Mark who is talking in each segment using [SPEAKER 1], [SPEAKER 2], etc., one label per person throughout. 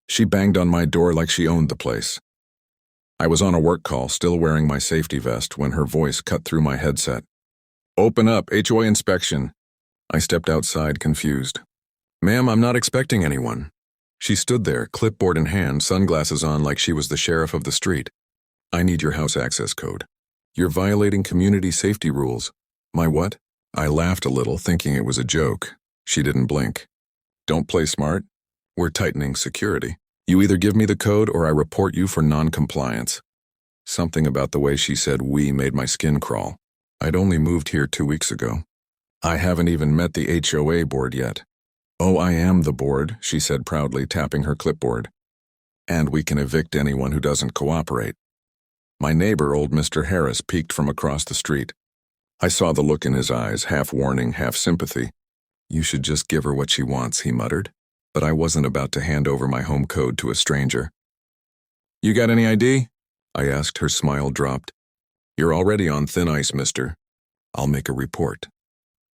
[SPEAKER 1] She banged on my door like she owned the place. I was on a work call, still wearing my safety vest, when her voice cut through my headset. "Open up, HOA inspection." I stepped outside, confused. "Ma'am, I'm not expecting anyone." She stood there, clipboard in hand, sunglasses on like she was the sheriff of the street. "I need your house access code. You're violating community safety rules." "My what?" I laughed a little, thinking it was a joke. She didn't blink. "Don't play smart. We're tightening security. You either give me the code or I report you for non-compliance." Something about the way she said "we" made my skin crawl. I'd only moved here 2 weeks ago. I haven't even met the HOA board yet. "Oh, I am the board," she said proudly, tapping her clipboard. "And we can evict anyone who doesn't cooperate." My neighbor, old Mr. Harris, peeked from across the street. I saw the look in his eyes, half warning, half sympathy. "You should just give her what she wants," he muttered. But I wasn't about to hand over my home code to a stranger. "You got any ID?" I asked. Her smile dropped. "You're already on thin ice, mister. I'll make a report."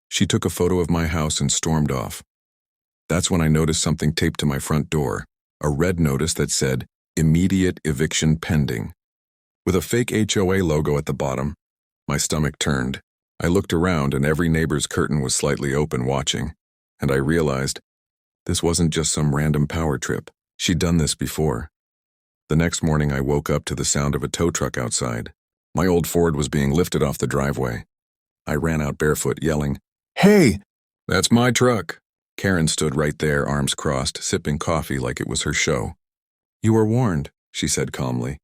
[SPEAKER 1] She took a photo of my house and stormed off. That's when I noticed something taped to my front door, a red notice that said, "Immediate eviction pending," with a fake HOA logo at the bottom. My stomach turned. I looked around and every neighbor's curtain was slightly open, watching, and I realized this wasn't just some random power trip. She'd done this before. The next morning I woke up to the sound of a tow truck outside. My old Ford was being lifted off the driveway. I ran out barefoot, yelling, "Hey! That's my truck." Karen stood right there, arms crossed, sipping coffee like it was her show. "You were warned," she said calmly.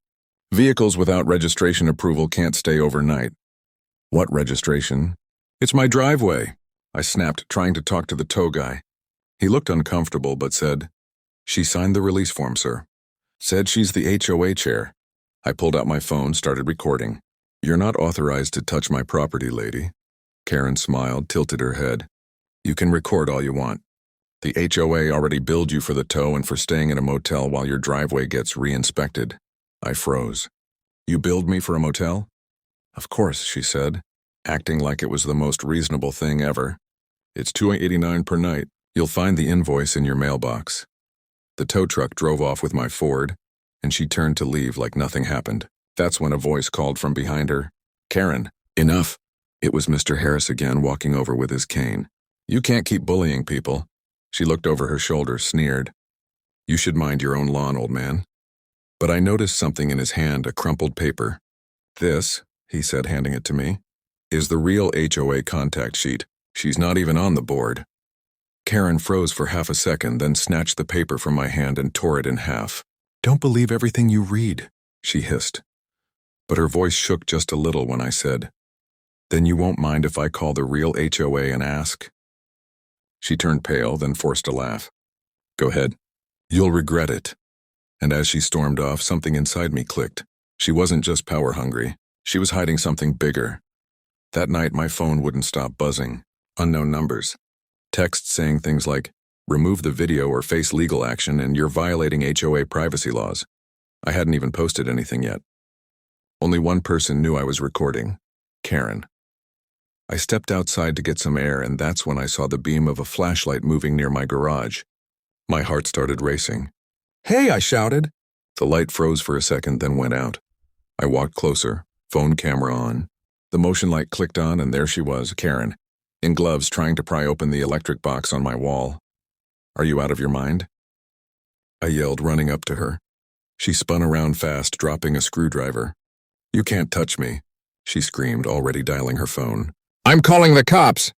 [SPEAKER 1] "Vehicles without registration approval can't stay overnight." "What registration?" "It's my driveway," I snapped, trying to talk to the tow guy. He looked uncomfortable but said, "She signed the release form, sir. Said she's the HOA chair." I pulled out my phone, started recording. "You're not authorized to touch my property, lady." Karen smiled, tilted her head. "You can record all you want. The HOA already billed you for the tow and for staying in a motel while your driveway gets re-inspected." I froze. "You billed me for a motel?" "Of course," she said, acting like it was the most reasonable thing ever. "It's $289 per night. You'll find the invoice in your mailbox." The tow truck drove off with my Ford, and she turned to leave like nothing happened. That's when a voice called from behind her, "Karen, enough." It was Mr. Harris again, walking over with his cane. "You can't keep bullying people." She looked over her shoulder, sneered. "You should mind your own lawn, old man." But I noticed something in his hand, a crumpled paper. "This," he said, handing it to me, "is the real HOA contact sheet. She's not even on the board." Karen froze for half a second, then snatched the paper from my hand and tore it in half. "Don't believe everything you read," she hissed. But her voice shook just a little when I said, "Then you won't mind if I call the real HOA and ask?" She turned pale, then forced a laugh. "Go ahead. You'll regret it." And as she stormed off, something inside me clicked. She wasn't just power hungry. She was hiding something bigger. That night, my phone wouldn't stop buzzing. Unknown numbers. Texts saying things like, "Remove the video or face legal action and you're violating HOA privacy laws." I hadn't even posted anything yet. Only one person knew I was recording, Karen. I stepped outside to get some air, and that's when I saw the beam of a flashlight moving near my garage. My heart started racing. "Hey!" I shouted. The light froze for a second, then went out. I walked closer, phone camera on. The motion light clicked on, and there she was, Karen, in gloves, trying to pry open the electric box on my wall. "Are you out of your mind?" I yelled, running up to her. She spun around fast, dropping a screwdriver. "You can't touch me," she screamed, already dialing her phone. "I'm calling the cops!"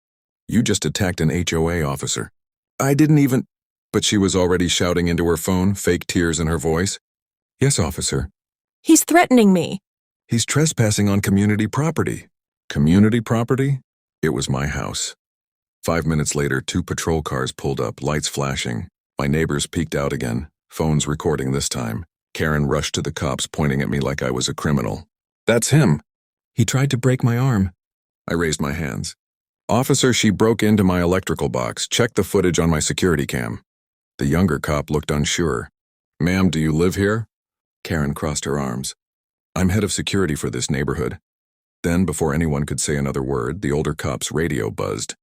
[SPEAKER 1] "You just attacked an HOA officer." "I didn't even—" But she was already shouting into her phone, fake tears in her voice. "Yes, officer."
[SPEAKER 2] "He's threatening me."
[SPEAKER 1] "He's trespassing on community property." Community property? It was my house. 5 minutes later, 2 patrol cars pulled up, lights flashing. My neighbors peeked out again, phones recording this time. Karen rushed to the cops, pointing at me like I was a criminal. "That's him. He tried to break my arm." I raised my hands. "Officer, she broke into my electrical box. Check the footage on my security cam." The younger cop looked unsure. "Ma'am, do you live here?" Karen crossed her arms. "I'm head of security for this neighborhood." Then, before anyone could say another word, the older cop's radio buzzed.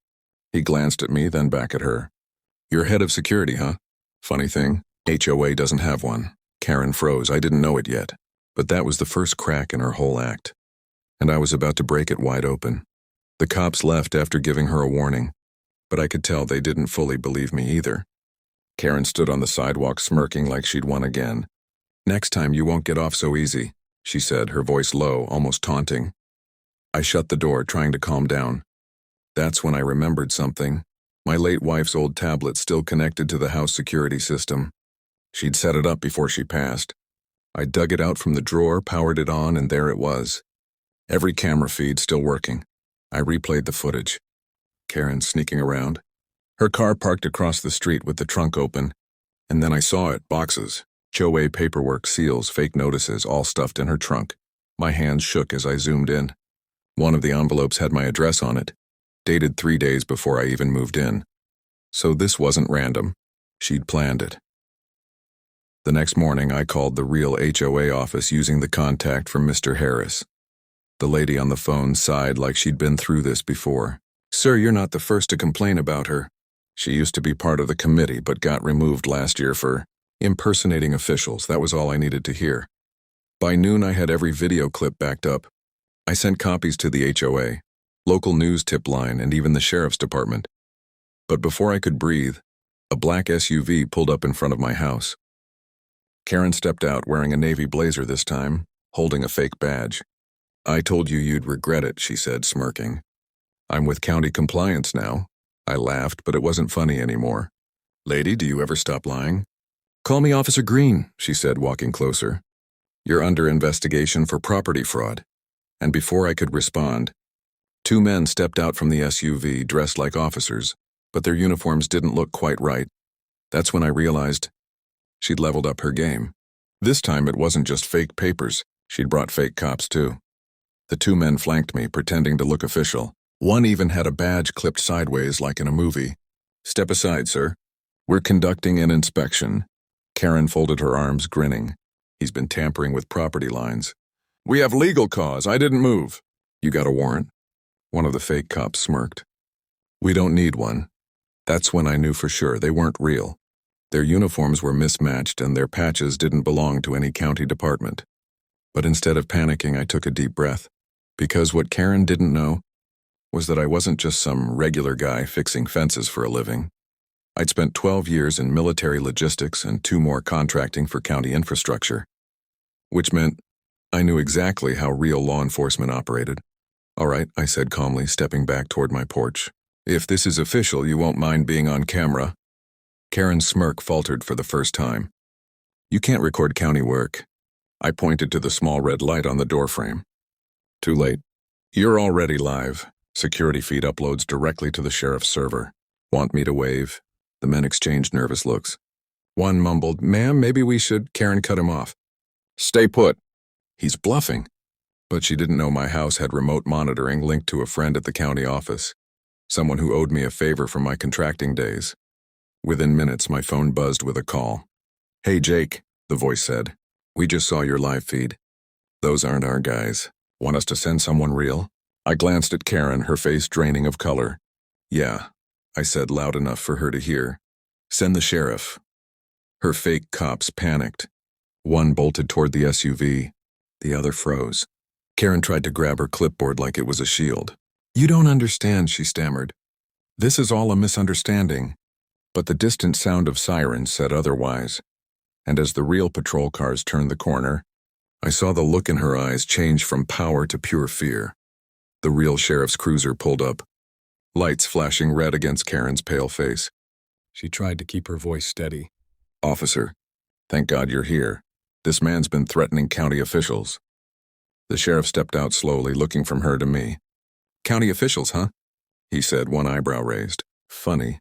[SPEAKER 1] He glanced at me, then back at her. "You're head of security, huh? Funny thing, HOA doesn't have one. Karen froze. I didn't know it yet. But that was the first crack in her whole act. And I was about to break it wide open. The cops left after giving her a warning, but I could tell they didn't fully believe me either. Karen stood on the sidewalk smirking like she'd won again. "Next time you won't get off so easy," she said, her voice low, almost taunting. I shut the door, trying to calm down. That's when I remembered something. My late wife's old tablet still connected to the house security system. She'd set it up before she passed. I dug it out from the drawer, powered it on, and there it was. Every camera feed still working. I replayed the footage. Karen sneaking around. Her car parked across the street with the trunk open, and then I saw it, boxes, HOA paperwork, seals, fake notices, all stuffed in her trunk. My hands shook as I zoomed in. One of the envelopes had my address on it, dated 3 days before I even moved in. So this wasn't random. She'd planned it. The next morning, I called the real HOA office using the contact from Mr. Harris. The lady on the phone sighed like she'd been through this before. "Sir, you're not the first to complain about her. She used to be part of the committee but got removed last year for impersonating officials. That was all I needed to hear." By noon, I had every video clip backed up. I sent copies to the HOA, local news tip line, and even the sheriff's department. But before I could breathe, a black SUV pulled up in front of my house. Karen stepped out wearing a navy blazer this time, holding a fake badge. "I told you you'd regret it," she said, smirking. "I'm with county compliance now." I laughed, but it wasn't funny anymore. "Lady, do you ever stop lying?" "Call me Officer Green," she said, walking closer. "You're under investigation for property fraud." And before I could respond, 2 men stepped out from the SUV dressed like officers, but their uniforms didn't look quite right. That's when I realized she'd leveled up her game. This time it wasn't just fake papers. She'd brought fake cops too. The 2 men flanked me, pretending to look official. One even had a badge clipped sideways like in a movie. "Step aside, sir. We're conducting an inspection." Karen folded her arms, grinning. "He's been tampering with property lines." "We have legal cause. I didn't move." "You got a warrant?" One of the fake cops smirked. "We don't need one." That's when I knew for sure they weren't real. Their uniforms were mismatched and their patches didn't belong to any county department. But instead of panicking, I took a deep breath. Because what Karen didn't know was that I wasn't just some regular guy fixing fences for a living. I'd spent 12 years in military logistics and 2 more contracting for county infrastructure, which meant I knew exactly how real law enforcement operated. "All right," I said calmly, stepping back toward my porch. "If this is official, you won't mind being on camera." Karen's smirk faltered for the first time. "You can't record county work." I pointed to the small red light on the doorframe. "Too late. You're already live. Security feed uploads directly to the sheriff's server." "Want me to wave?" The men exchanged nervous looks. One mumbled, "Ma'am, maybe we should." Karen cut him off. "Stay put." He's bluffing. But she didn't know my house had remote monitoring linked to a friend at the county office, someone who owed me a favor from my contracting days. Within minutes, my phone buzzed with a call. "Hey, Jake," the voice said. "We just saw your live feed. Those aren't our guys. Want us to send someone real?" I glanced at Karen, her face draining of color. "Yeah," I said loud enough for her to hear. "Send the sheriff." Her fake cops panicked. One bolted toward the SUV. The other froze. Karen tried to grab her clipboard like it was a shield. "You don't understand," she stammered. "This is all a misunderstanding." But the distant sound of sirens said otherwise. And as the real patrol cars turned the corner, I saw the look in her eyes change from power to pure fear. The real sheriff's cruiser pulled up, lights flashing red against Karen's pale face. She tried to keep her voice steady. "Officer, thank God you're here. This man's been threatening county officials." The sheriff stepped out slowly, looking from her to me. "County officials, huh?" he said, one eyebrow raised. "Funny.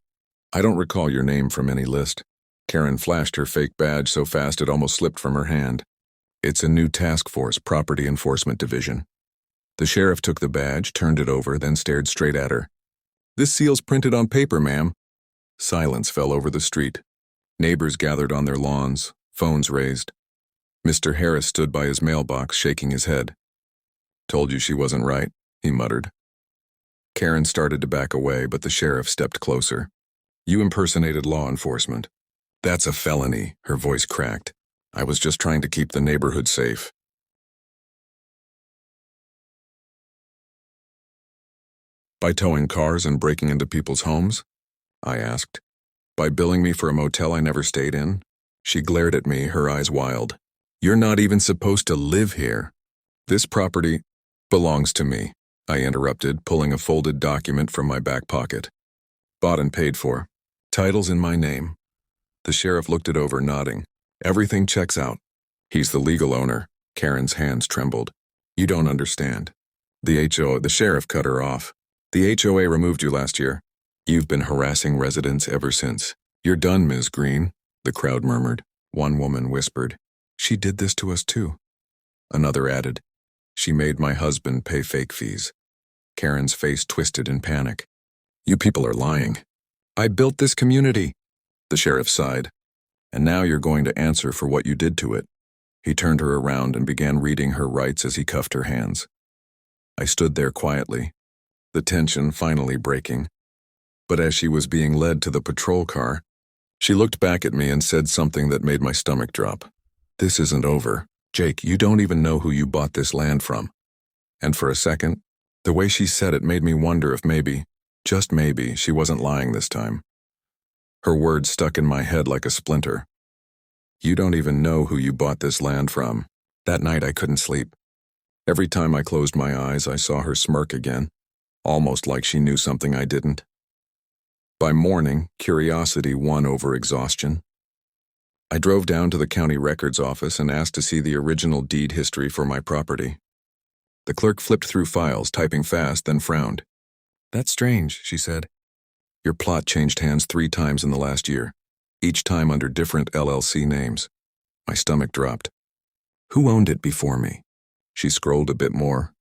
[SPEAKER 1] I don't recall your name from any list." Karen flashed her fake badge so fast it almost slipped from her hand. "It's a new task force, Property Enforcement Division." The sheriff took the badge, turned it over, then stared straight at her. "This seal's printed on paper, ma'am." Silence fell over the street. Neighbors gathered on their lawns, phones raised. Mr. Harris stood by his mailbox, shaking his head. "Told you she wasn't right," he muttered. Karen started to back away, but the sheriff stepped closer. "You impersonated law enforcement. That's a felony, her voice cracked. I was just trying to keep the neighborhood safe. By towing cars and breaking into people's homes? I asked. By billing me for a motel I never stayed in? She glared at me, her eyes wild. You're not even supposed to live here. This property belongs to me, I interrupted, pulling a folded document from my back pocket. Bought and paid for. Title's in my name. The sheriff looked it over, nodding. Everything checks out. He's the legal owner. Karen's hands trembled. You don't understand. The sheriff cut her off. The HOA removed you last year. You've been harassing residents ever since. You're done, Ms. Green, the crowd murmured. One woman whispered. She did this to us too. Another added. She made my husband pay fake fees. Karen's face twisted in panic. You people are lying. I built this community, the sheriff sighed. And now you're going to answer for what you did to it. He turned her around and began reading her rights as he cuffed her hands. I stood there quietly, the tension finally breaking. But as she was being led to the patrol car, she looked back at me and said something that made my stomach drop. This isn't over. Jake, you don't even know who you bought this land from. And for a second, the way she said it made me wonder if maybe, just maybe, she wasn't lying this time. Her words stuck in my head like a splinter. You don't even know who you bought this land from. That night I couldn't sleep. Every time I closed my eyes, I saw her smirk again, almost like she knew something I didn't. By morning, curiosity won over exhaustion. I drove down to the county records office and asked to see the original deed history for my property. The clerk flipped through files, typing fast, then frowned. That's strange, she said. Your plot changed hands 3 times in the last year, each time under different LLC names. My stomach dropped. Who owned it before me? She scrolled a bit more.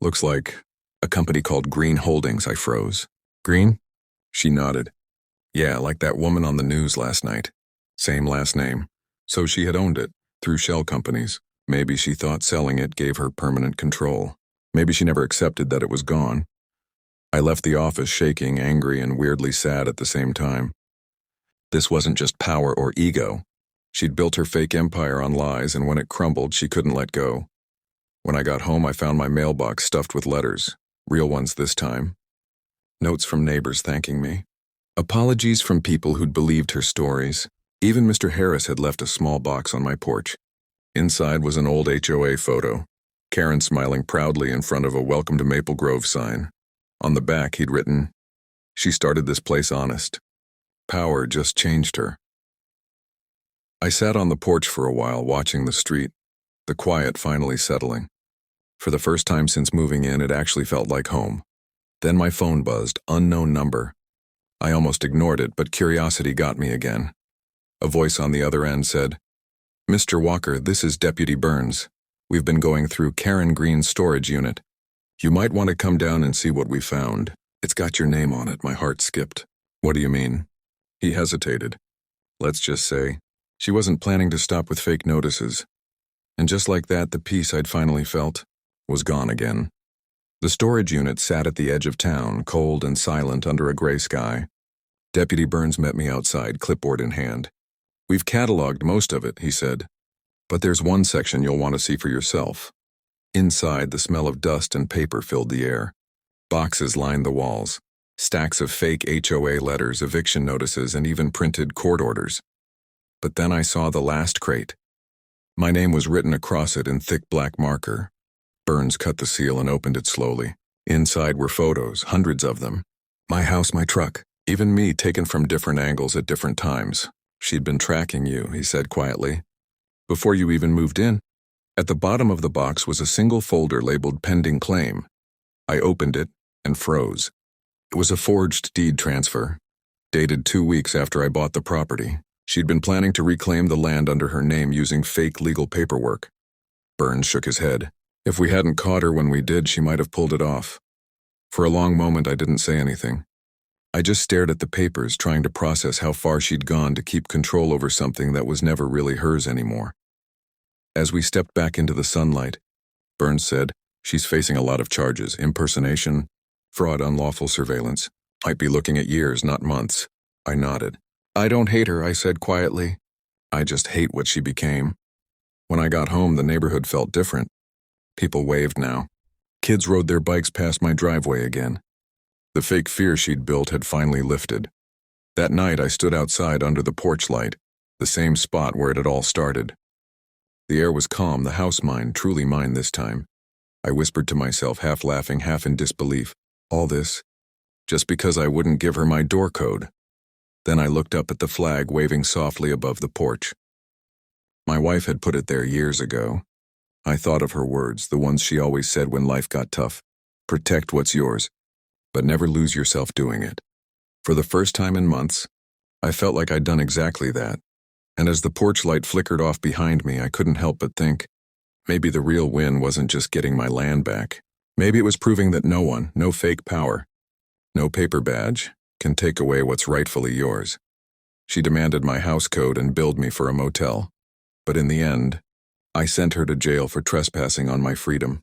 [SPEAKER 1] Looks like a company called Green Holdings. I froze. Green? She nodded. Yeah, like that woman on the news last night. Same last name. So she had owned it, through shell companies. Maybe she thought selling it gave her permanent control. Maybe she never accepted that it was gone. I left the office shaking, angry, and weirdly sad at the same time. This wasn't just power or ego. She'd built her fake empire on lies, and when it crumbled, she couldn't let go. When I got home, I found my mailbox stuffed with letters, real ones this time. Notes from neighbors thanking me. Apologies from people who'd believed her stories. Even Mr. Harris had left a small box on my porch. Inside was an old HOA photo, Karen smiling proudly in front of a Welcome to Maple Grove sign. On the back, he'd written, She started this place honest. Power just changed her. I sat on the porch for a while, watching the street, the quiet finally settling. For the first time since moving in, it actually felt like home. Then my phone buzzed, unknown number. I almost ignored it, but curiosity got me again. A voice on the other end said, Mr. Walker, this is Deputy Burns. We've been going through Karen Green's storage unit. You might want to come down and see what we found. It's got your name on it. My heart skipped. What do you mean? He hesitated. Let's just say, she wasn't planning to stop with fake notices. And just like that, the peace I'd finally felt was gone again. The storage unit sat at the edge of town, cold and silent under a gray sky. Deputy Burns met me outside, clipboard in hand. We've cataloged most of it, he said. But there's one section you'll want to see for yourself. Inside, the smell of dust and paper filled the air. Boxes lined the walls. Stacks of fake HOA letters, eviction notices, and even printed court orders. But then I saw the last crate. My name was written across it in thick black marker. Burns cut the seal and opened it slowly. Inside were photos, hundreds of them. My house, my truck, even me taken from different angles at different times. She'd been tracking you, he said quietly. Before you even moved in. At the bottom of the box was a single folder labeled Pending Claim. I opened it and froze. It was a forged deed transfer, dated 2 weeks after I bought the property. She'd been planning to reclaim the land under her name using fake legal paperwork. Burns shook his head. If we hadn't caught her when we did, she might have pulled it off. For a long moment, I didn't say anything. I just stared at the papers, trying to process how far she'd gone to keep control over something that was never really hers anymore. As we stepped back into the sunlight, Burns said, She's facing a lot of charges, impersonation, fraud, unlawful surveillance. Might be looking at years, not months. I nodded. I don't hate her, I said quietly. I just hate what she became. When I got home, the neighborhood felt different. People waved now. Kids rode their bikes past my driveway again. The fake fear she'd built had finally lifted. That night, I stood outside under the porch light, the same spot where it had all started. The air was calm, the house mine, truly mine this time. I whispered to myself, half laughing, half in disbelief, all this, just because I wouldn't give her my door code. Then I looked up at the flag waving softly above the porch. My wife had put it there years ago. I thought of her words, the ones she always said when life got tough. Protect what's yours, but never lose yourself doing it. For the first time in months, I felt like I'd done exactly that. And as the porch light flickered off behind me, I couldn't help but think, maybe the real win wasn't just getting my land back. Maybe it was proving that no one, no fake power, no paper badge, can take away what's rightfully yours. She demanded my house code and billed me for a motel. But in the end, I sent her to jail for trespassing on my freedom.